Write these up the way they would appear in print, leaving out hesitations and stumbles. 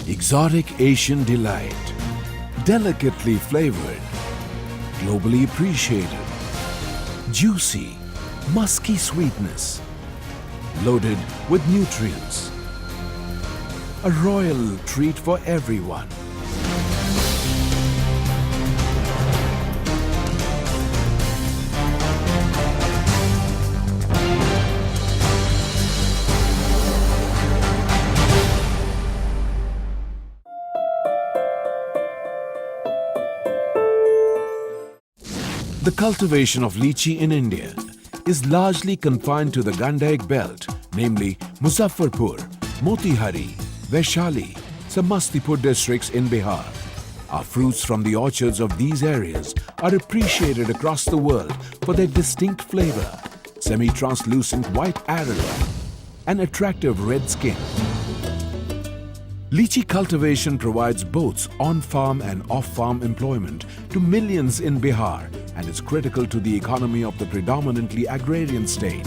Exotic Asian delight, delicately flavored, globally appreciated, juicy, musky sweetness, loaded with nutrients. A royal treat for everyone. The cultivation of lychee in India is largely confined to the Gandhik belt, namely Muzaffarpur, Motihari, Vaishali, Samastipur districts in Bihar. Our fruits from the orchards of these areas are appreciated across the world for their distinct flavor, semi-translucent white aroma, and attractive red skin. Lychee cultivation provides both on-farm and off-farm employment to millions in Bihar and is critical to the economy of the predominantly agrarian state.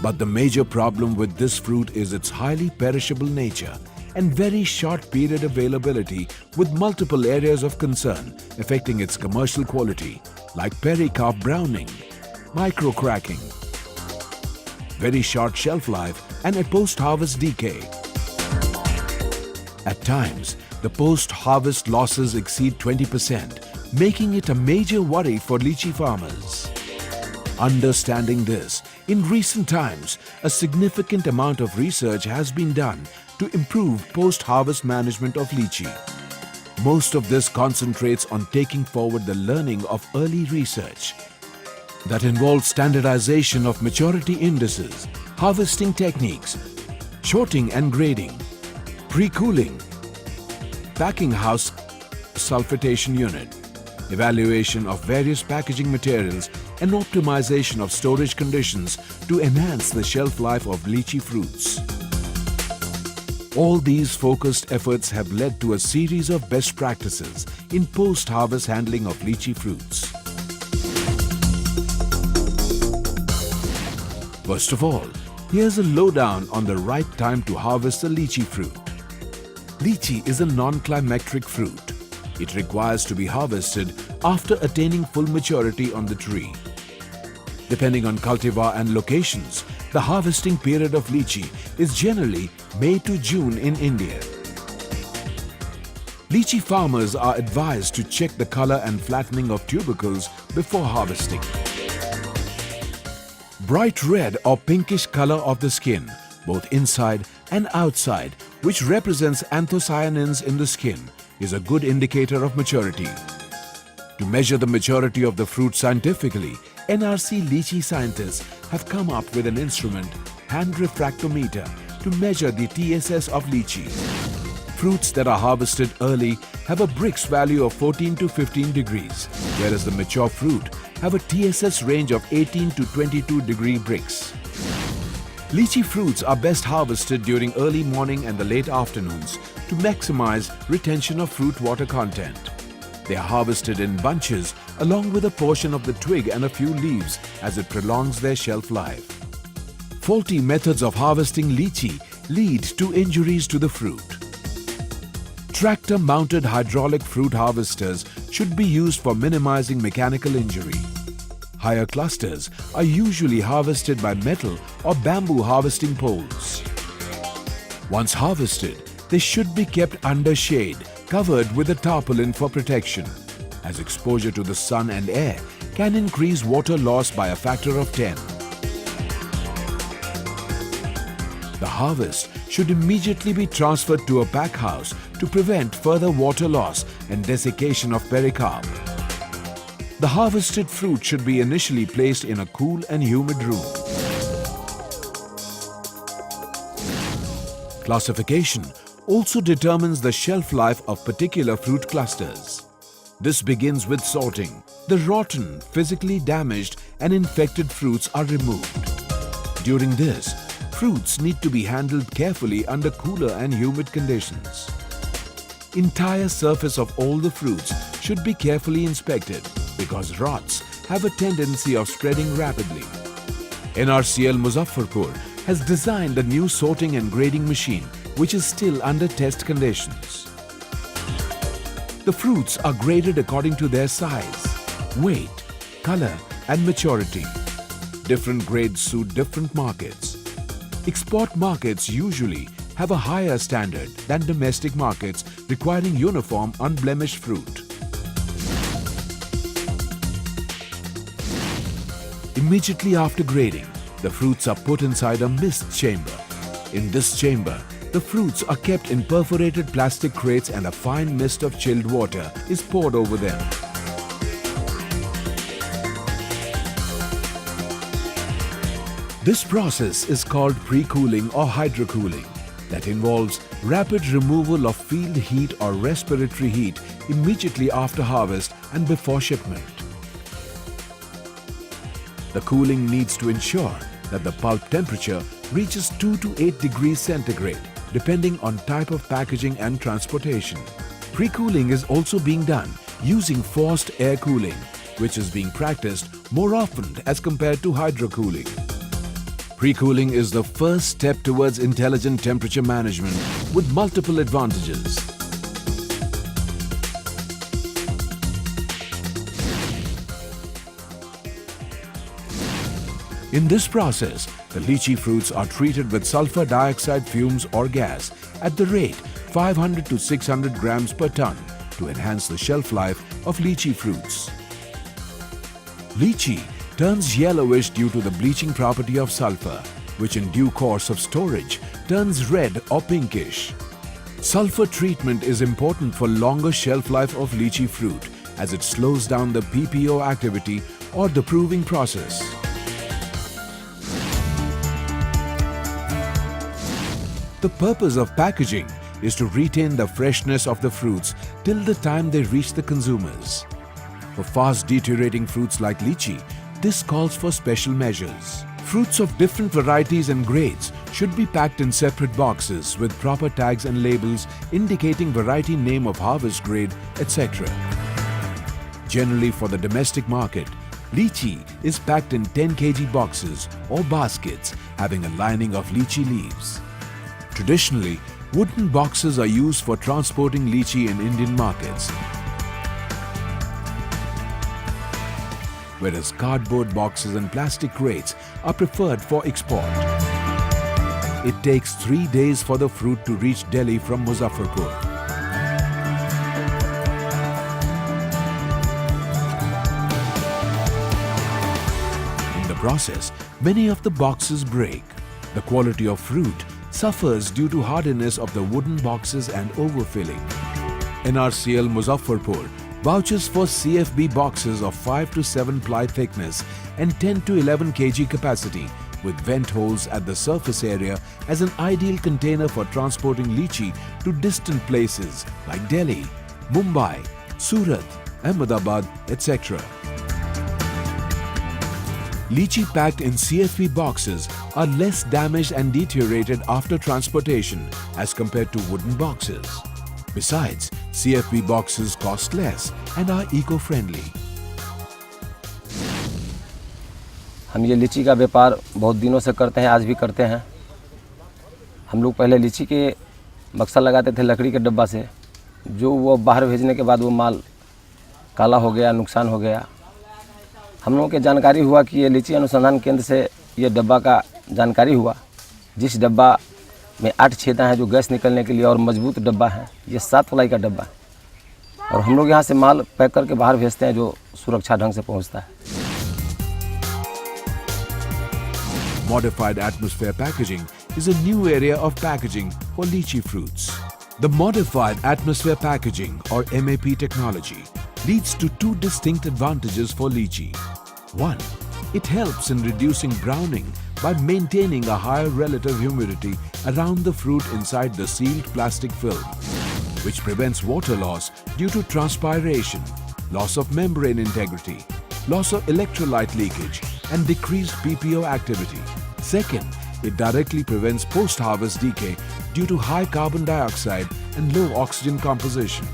But the major problem with this fruit is its highly perishable nature and very short period availability, with multiple areas of concern affecting its commercial quality, like pericarp browning, micro-cracking, very short shelf life, and a post-harvest decay. At times, the post-harvest losses exceed 20%, making it a major worry for lychee farmers. Understanding this, in recent times, a significant amount of research has been done to improve post-harvest management of lychee. Most of this concentrates on taking forward the learning of early research that involves standardization of maturity indices, harvesting techniques, shorting and grading, pre-cooling, packing house sulfitation unit, evaluation of various packaging materials, and optimization of storage conditions to enhance the shelf life of lychee fruits. All these focused efforts have led to a series of best practices in post-harvest handling of lychee fruits. First of all, here's a lowdown on the right time to harvest the lychee fruit. Lychee is a non-climacteric fruit. It requires to be harvested after attaining full maturity on the tree. Depending on cultivar and locations, the harvesting period of lychee is generally May to June in India. Lychee farmers are advised to check the color and flattening of tubercles before harvesting. Bright red or pinkish color of the skin, both inside and outside, which represents anthocyanins in the skin, is a good indicator of maturity. To measure the maturity of the fruit scientifically, NRC lychee scientists have come up with an instrument, hand refractometer, to measure the TSS of lychee. Fruits that are harvested early have a Brix value of 14 to 15 degrees, whereas the mature fruit have a TSS range of 18 to 22 degree Brix. Lychee fruits are best harvested during early morning and the late afternoons to maximize retention of fruit water content. They are harvested in bunches along with a portion of the twig and a few leaves as it prolongs their shelf life. Faulty methods of harvesting lychee lead to injuries to the fruit. Tractor-mounted hydraulic fruit harvesters should be used for minimizing mechanical injury. Higher clusters are usually harvested by metal or bamboo harvesting poles. Once harvested, they should be kept under shade, covered with a tarpaulin for protection, as exposure to the sun and air can increase water loss by a factor of 10. The harvest should immediately be transferred to a pack house to prevent further water loss and desiccation of pericarp. The harvested fruit should be initially placed in a cool and humid room. Classification also determines the shelf life of particular fruit clusters. This begins with sorting. The rotten, physically damaged and infected fruits are removed. During this, fruits need to be handled carefully under cooler and humid conditions. Entire surface of all the fruits should be carefully inspected because rots have a tendency of spreading rapidly. NRCL Muzaffarpur has designed a new sorting and grading machine which is still under test conditions. The fruits are graded according to their size, weight, color and maturity. Different grades suit different markets. Export markets usually have a higher standard than domestic markets requiring uniform, unblemished fruit. Immediately after grading, the fruits are put inside a mist chamber. In this chamber, the fruits are kept in perforated plastic crates and a fine mist of chilled water is poured over them. This process is called pre-cooling or hydrocooling, that involves rapid removal of field heat or respiratory heat immediately after harvest and before shipment. The cooling needs to ensure that the pulp temperature reaches 2 to 8 degrees centigrade, depending on type of packaging and transportation. Pre-cooling is also being done using forced air cooling, which is being practiced more often as compared to hydrocooling. Pre-cooling is the first step towards intelligent temperature management with multiple advantages. In this process, the lychee fruits are treated with sulfur dioxide fumes or gas at the rate 500 to 600 grams per ton to enhance the shelf life of lychee fruits. Lychee turns yellowish due to the bleaching property of sulfur, which in due course of storage turns red or pinkish. Sulfur treatment is important for longer shelf life of lychee fruit as it slows down the PPO activity or the proving process. The purpose of packaging is to retain the freshness of the fruits till the time they reach the consumers. For fast deteriorating fruits like lychee, this calls for special measures. Fruits of different varieties and grades should be packed in separate boxes with proper tags and labels indicating variety name of harvest grade, etc. Generally, for the domestic market, lychee is packed in 10 kg boxes or baskets having a lining of lychee leaves. Traditionally, wooden boxes are used for transporting lychee in Indian markets, whereas cardboard boxes and plastic crates are preferred for export. It takes 3 days for the fruit to reach Delhi from Muzaffarpur. In the process, many of the boxes break. The quality of fruit suffers due to hardiness of the wooden boxes and overfilling. NRCL Muzaffarpur vouches for CFB boxes of 5 to 7 ply thickness and 10 to 11 kg capacity with vent holes at the surface area as an ideal container for transporting lychee to distant places like Delhi, Mumbai, Surat, Ahmedabad, etc. Lychee packed in CFB boxes are less damaged and deteriorated after transportation as compared to wooden boxes. Besides, CFB boxes cost less and are eco-friendly. हम ये लीची का व्यापार बहुत दिनों से करते हैं, आज भी करते हैं। हम लोग पहले लीची के बक्सा लगाते थे लकड़ी के डब्बा से, जो वो बाहर भेजने के बाद वो माल काला हो गया, नुकसान हो गया। हम लोगों के जानकारी हुआ कि ये लीची अनुसंधान केंद्र से ये डब्बा का जानकारी हुआ, जिस डब्बा में 8 छेदा हैं जो गैस निकलने के लिए और मजबूत डब्बा है। ये 7 प्लाई का डब्बा है और हम लोग यहाँ से माल पैक करके बाहर भेजते हैं जो सुरक्षा ढंग से पहुँचता है। Modified atmosphere packaging is a new area of packaging for lychee fruits. The modified atmosphere packaging or MAP technology leads to 2 distinct advantages for lychee. 1. It helps in reducing browning by maintaining a higher relative humidity around the fruit inside the sealed plastic film, which prevents water loss due to transpiration, loss of membrane integrity, loss of electrolyte leakage, and decreased PPO activity. Second, it directly prevents post-harvest decay due to high carbon dioxide and low oxygen composition.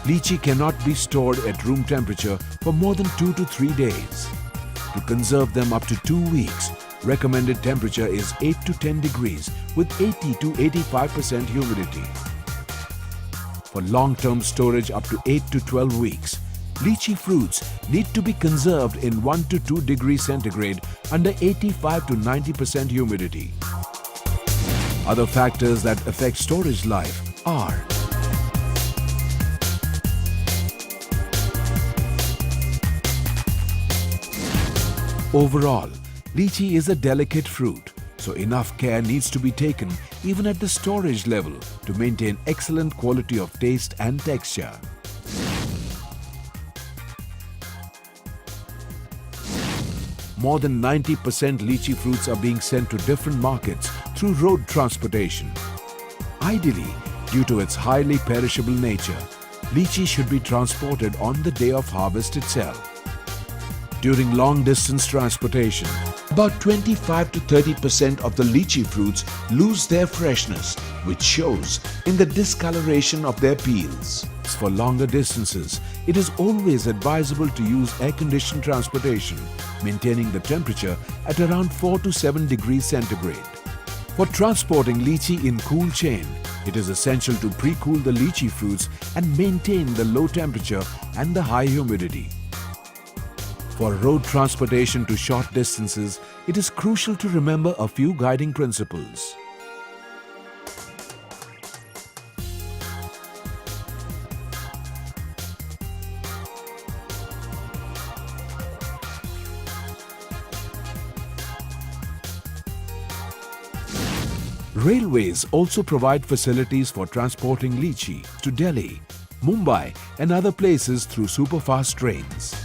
Lychee cannot be stored at room temperature for more than 2 to 3 days. To conserve them up to 2 weeks, recommended temperature is 8 to 10 degrees with 80 to 85% humidity. For long-term storage up to 8 to 12 weeks, lychee fruits need to be conserved in 1 to 2 degrees centigrade under 85 to 90% humidity. Other factors that affect storage life are overall, lychee is a delicate fruit, so enough care needs to be taken even at the storage level to maintain excellent quality of taste and texture. More than 90% lychee fruits are being sent to different markets through road transportation. Ideally, due to its highly perishable nature, lychee should be transported on the day of harvest itself. During long-distance transportation, about 25 to 30% of the lychee fruits lose their freshness, which shows in the discoloration of their peels. For longer distances, it is always advisable to use air-conditioned transportation, maintaining the temperature at around 4 to 7 degrees centigrade. For transporting lychee in cool chain, it is essential to pre-cool the lychee fruits and maintain the low temperature and the high humidity. For road transportation to short distances, it is crucial to remember a few guiding principles. Railways also provide facilities for transporting lychee to Delhi, Mumbai and other places through superfast trains.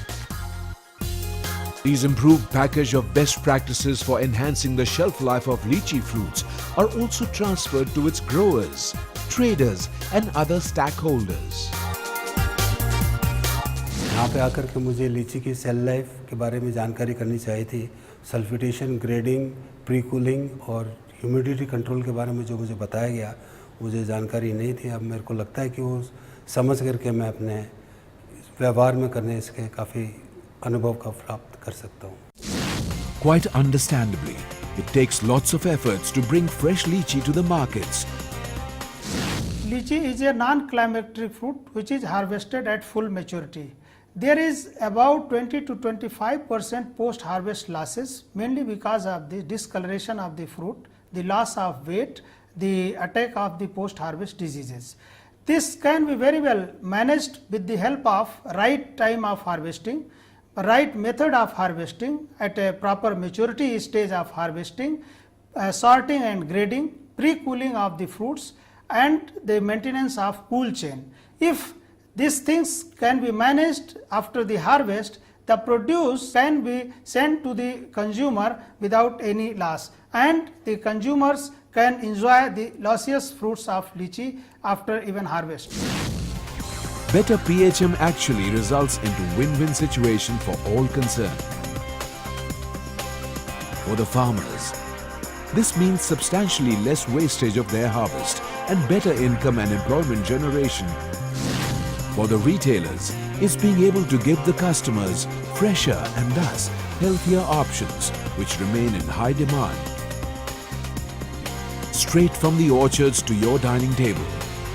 These improved package of best practices for enhancing the shelf life of lychee fruits are also transferred to its growers, traders and other stakeholders. यहाँ पे आकर के मुझे लीची की cell life के बारे में जानकारी करनी चाहिए थी। सल्फिटेशन, ग्रेडिंग, प्री कूलिंग और ह्यूमिडिटी कंट्रोल के बारे में जो मुझे बताया गया, मुझे जानकारी नहीं थी। अब मेरे को लगता है कि वो समझ करके मैं अपने व्यवहार में करने इसके काफ़ी अनुभव का प्राप्त कर सकता हूँ। Quite understandably, it takes lots of efforts to bring fresh lychee to the markets. Lychee is a non-climatic fruit which is harvested at full maturity. There is about 20 to 25% post-harvest losses, mainly because of the discoloration of the fruit, the loss of weight, the attack of the post-harvest diseases. This can be very well managed with the help of right time of harvesting, right method of harvesting at a proper maturity stage of harvesting, sorting and grading, pre-cooling of the fruits and the maintenance of cool chain. If these things can be managed after the harvest, the produce can be sent to the consumer without any loss and the consumers can enjoy the luscious fruits of lychee after even harvest. Better PHM actually results into win-win situation for all concerned. For the farmers, this means substantially less wastage of their harvest and better income and employment generation. For the retailers, it's being able to give the customers fresher and thus healthier options which remain in high demand. Straight from the orchards to your dining table,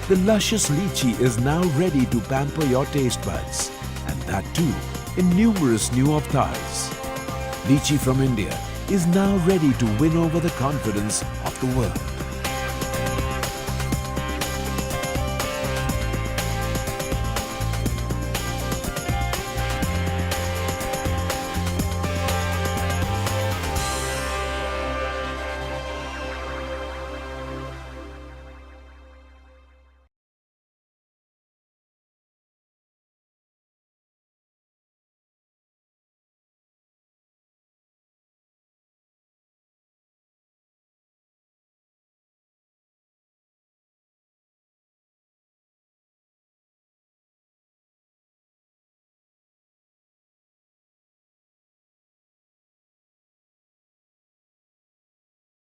the luscious lychee is now ready to pamper your taste buds, and that too in numerous new avatars. Lychee from India is now ready to win over the confidence of the world.